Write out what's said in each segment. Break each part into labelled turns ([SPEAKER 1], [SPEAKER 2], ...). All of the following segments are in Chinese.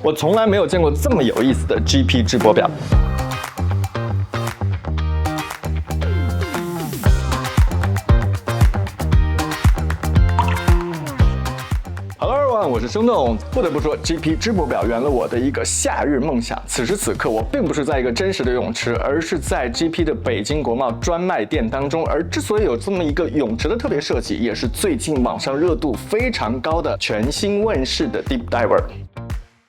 [SPEAKER 1] 我从来没有见过这么有意思的 GP 直播表。我是生动，不得不说 GP 直播表圆了我的一个夏日梦想。此时此刻，我并不是在一个真实的泳池，而是在 GP 的北京国贸专卖店当中。而之所以有这么一个泳池的特别设计，也是最近网上热度非常高的全新问世的 Deep Diver。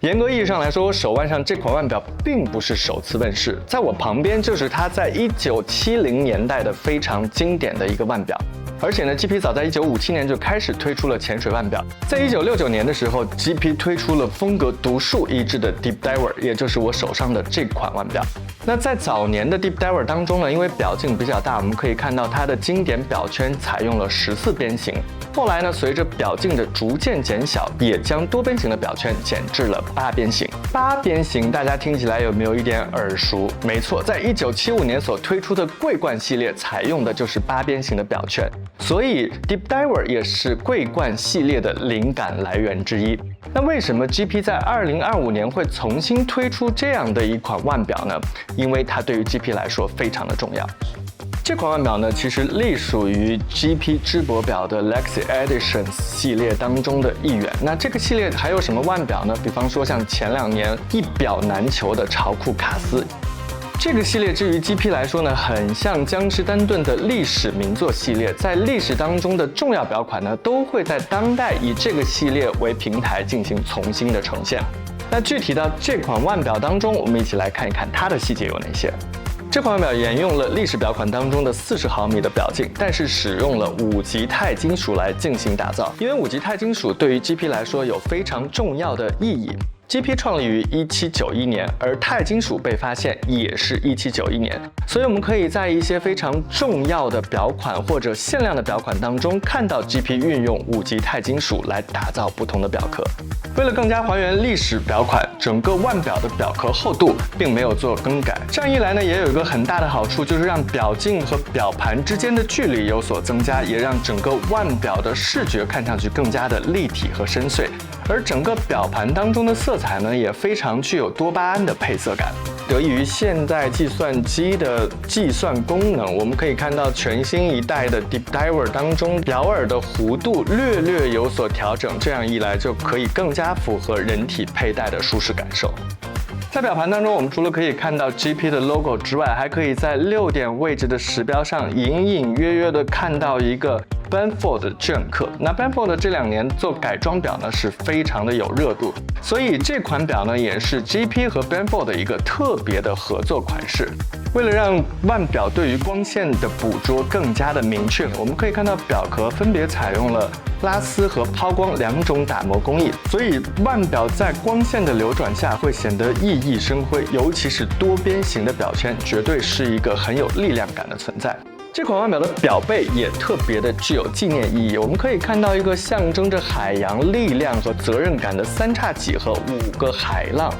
[SPEAKER 1] 严格意义上来说，我手腕上这款腕表并不是首次问世，在我旁边就是它在1970年代的非常经典的一个腕表。而且呢 ，GP 早在1957年就开始推出了潜水腕表，在1969年的时候 ，GP 推出了风格独树一帜的 Deep Diver， 也就是我手上的这款腕表。那在早年的 Deep Diver 当中呢，因为表径比较大，我们可以看到它的经典表圈采用了14边形。后来呢，随着表径的逐渐减小，也将多边形的表圈减至了8边形。8边形，大家听起来有没有一点耳熟？没错，在1975年所推出的桂冠系列采用的就是8边形的表圈。所以 Deep Diver 也是桂冠系列的灵感来源之一。那为什么 GP 在2025年会重新推出这样的一款腕表呢？因为它对于 GP 来说非常的重要。这款腕表呢，其实隶属于 GP 芝柏表的 Lexi Editions 系列当中的一员。那这个系列还有什么腕表呢？比方说像前2年一表难求的潮酷卡斯。这个系列至于 GP 来说呢，很像江诗丹顿的历史名作系列，在历史当中的重要表款呢，都会在当代以这个系列为平台进行重新的呈现。那具体到这款腕表当中，我们一起来看一看它的细节有哪些。这款腕表沿用了历史表款当中的40毫米的表径，但是使用了5级钛金属来进行打造，因为5级钛金属对于 GP 来说有非常重要的意义。GP 创立于1791年，而钛金属被发现也是1791年，所以我们可以在一些非常重要的表款或者限量的表款当中看到 GP 运用5级钛金属来打造不同的表壳。为了更加还原历史表款，整个腕表的表壳厚度并没有做更改。这样一来呢，也有一个很大的好处，就是让表径和表盘之间的距离有所增加，也让整个腕表的视觉看上去更加的立体和深邃。而整个表盘当中的色彩呢，也非常具有多巴胺的配色感。得益于现代计算机的计算功能，我们可以看到全新一代的 Deep Diver 当中表耳的弧度略有所调整，这样一来就可以更加符合人体佩戴的舒适感受。在表盘当中，我们除了可以看到 GP 的 logo 之外，还可以在6点位置的时标上隐隐约的看到一个 Benford 的镌刻。那 Benford 这2年做改装表呢，是非常的有热度，所以这款表呢，也是 GP 和 Benford 的一个特别的合作款式。为了让腕表对于光线的捕捉更加的明确，我们可以看到表壳分别采用了拉丝和抛光2种打磨工艺，所以腕表在光线的流转下会显得熠熠生辉，尤其是多边形的表圈，绝对是一个很有力量感的存在。这款腕表的表背也特别的具有纪念意义，我们可以看到一个象征着海洋力量和责任感的3叉戟和5个海浪。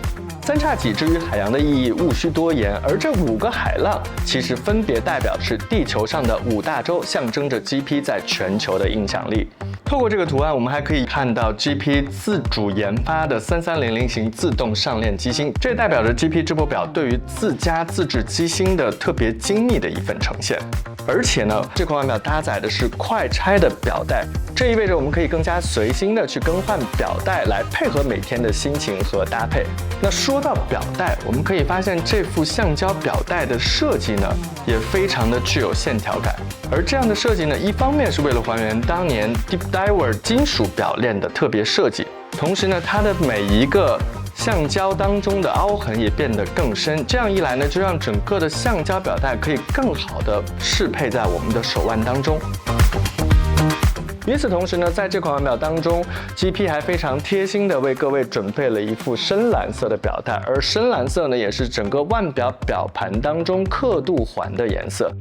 [SPEAKER 1] 3叉戟之于海洋的意义毋需多言，而这5个海浪其实分别代表是地球上的5大洲，象征着 GP 在全球的影响力。透过这个图案，我们还可以看到 GP 自主研发的3300型自动上链机芯，这代表着 GP 直播表对于自家自制机芯的特别精密的一份呈现。而且呢，这款腕表搭载的是快拆的表带，这意味着我们可以更加随心的去更换表带，来配合每天的心情和搭配。那说到表带，我们可以发现这副橡胶表带的设计呢，也非常的具有线条感。而这样的设计呢，一方面是为了还原当年 Deep Diver 金属表链的特别设计，同时呢，它的每一个橡胶当中的凹痕也变得更深，这样一来呢，就让整个的橡胶表带可以更好的适配在我们的手腕当中。与此同时呢，在这款腕表当中 ，GP 还非常贴心的为各位准备了一副深蓝色的表带，而深蓝色呢，也是整个腕表表盘当中刻度环的颜色。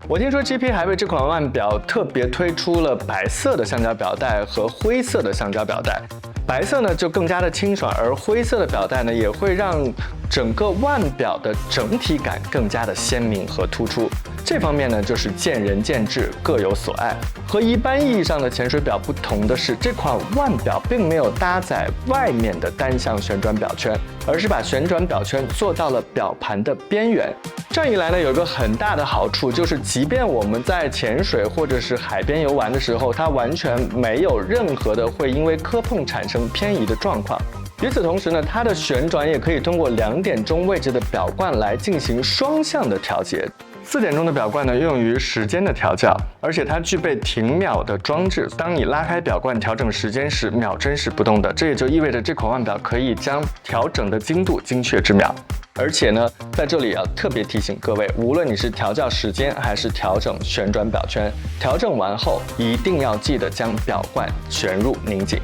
[SPEAKER 1] 我听说 GP 还为这款腕表特别推出了白色的橡胶表带和灰色的橡胶表带。白色呢就更加的清爽，而灰色的表带呢也会让整个腕表的整体感更加的鲜明和突出。这这方面呢，就是见仁见智，各有所爱。和一般意义上的潜水表不同的是，这款腕表并没有搭载外面的单向旋转表圈，而是把旋转表圈做到了表盘的边缘。这样一来呢，有一个很大的好处，就是即便我们在潜水或者是海边游玩的时候，它完全没有任何的会因为磕碰产生偏移的状况。与此同时呢，它的旋转也可以通过2点钟位置的表冠来进行双向的调节。4点钟的表冠呢，用于时间的调校，而且它具备停秒的装置。当你拉开表冠调整时间时，秒针是不动的。这也就意味着这款腕表可以将调整的精度精确至秒。而且呢，在这里要特别提醒各位，无论你是调校时间还是调整旋转表圈，调整完后一定要记得将表冠旋入拧紧。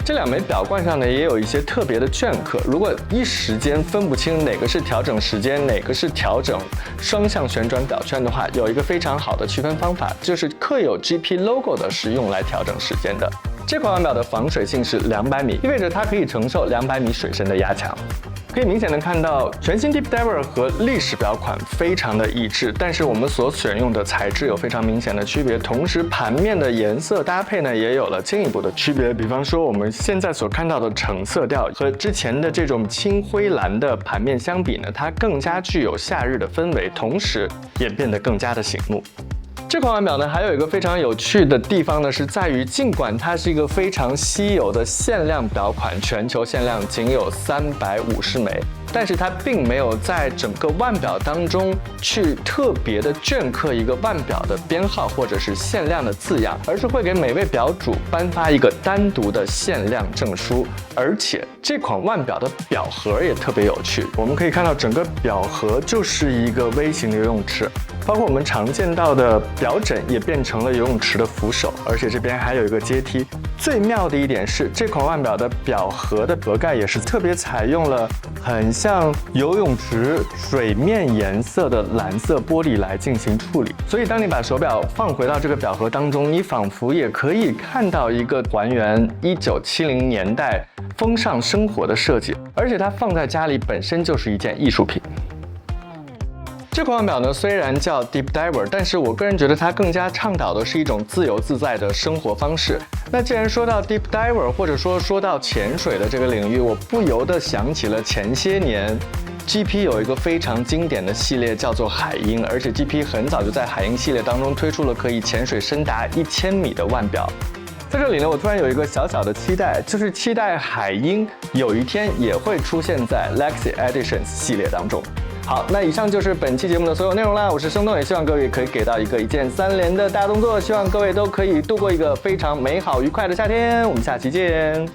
[SPEAKER 1] 这2枚表冠上呢，也有一些特别的镌刻。如果一时间分不清哪个是调整时间，哪个是调整双向旋转表圈的话，有一个非常好的区分方法，就是刻有 GP logo 的是用来调整时间的。这款腕表的防水性是200米，意味着它可以承受200米水深的压强。可以明显的看到，全新 Deep Diver 和历史表款非常的一致，但是我们所选用的材质有非常明显的区别，同时盘面的颜色搭配呢也有了进一步的区别。比方说我们现在所看到的橙色调和之前的这种青灰蓝的盘面相比呢，它更加具有夏日的氛围，同时也变得更加的醒目。这款腕表呢，还有一个非常有趣的地方呢，是在于尽管它是一个非常稀有的限量表款，全球限量仅有350枚，但是它并没有在整个腕表当中去特别的镌刻一个腕表的编号或者是限量的字样，而是会给每位表主颁发一个单独的限量证书。而且这款腕表的表盒也特别有趣，我们可以看到整个表盒就是一个微型的游泳池，包括我们常见到的表枕也变成了游泳池的扶手，而且这边还有一个阶梯。最妙的一点是，这款腕表的表盒的盒盖也是特别采用了很像游泳池水面颜色的蓝色玻璃来进行处理，所以当你把手表放回到这个表盒当中，你仿佛也可以看到一个还原1970年代风尚生活的设计，而且它放在家里本身就是一件艺术品。这款腕表呢，虽然叫 Deep Diver， 但是我个人觉得它更加倡导的是一种自由自在的生活方式。那既然说到 Deep Diver， 或者说到潜水的这个领域，我不由得想起了前些年 GP 有一个非常经典的系列叫做海鹰，而且 GP 很早就在海鹰系列当中推出了可以潜水深达1000米的腕表。在这里呢，我突然有一个小小的期待，就是期待海鹰有一天也会出现在 Lexi Editions 系列当中。好，那以上就是本期节目的所有内容啦。我是生动，也希望各位可以给到一个1键3连的大动作，希望各位都可以度过一个非常美好愉快的夏天。我们下期见。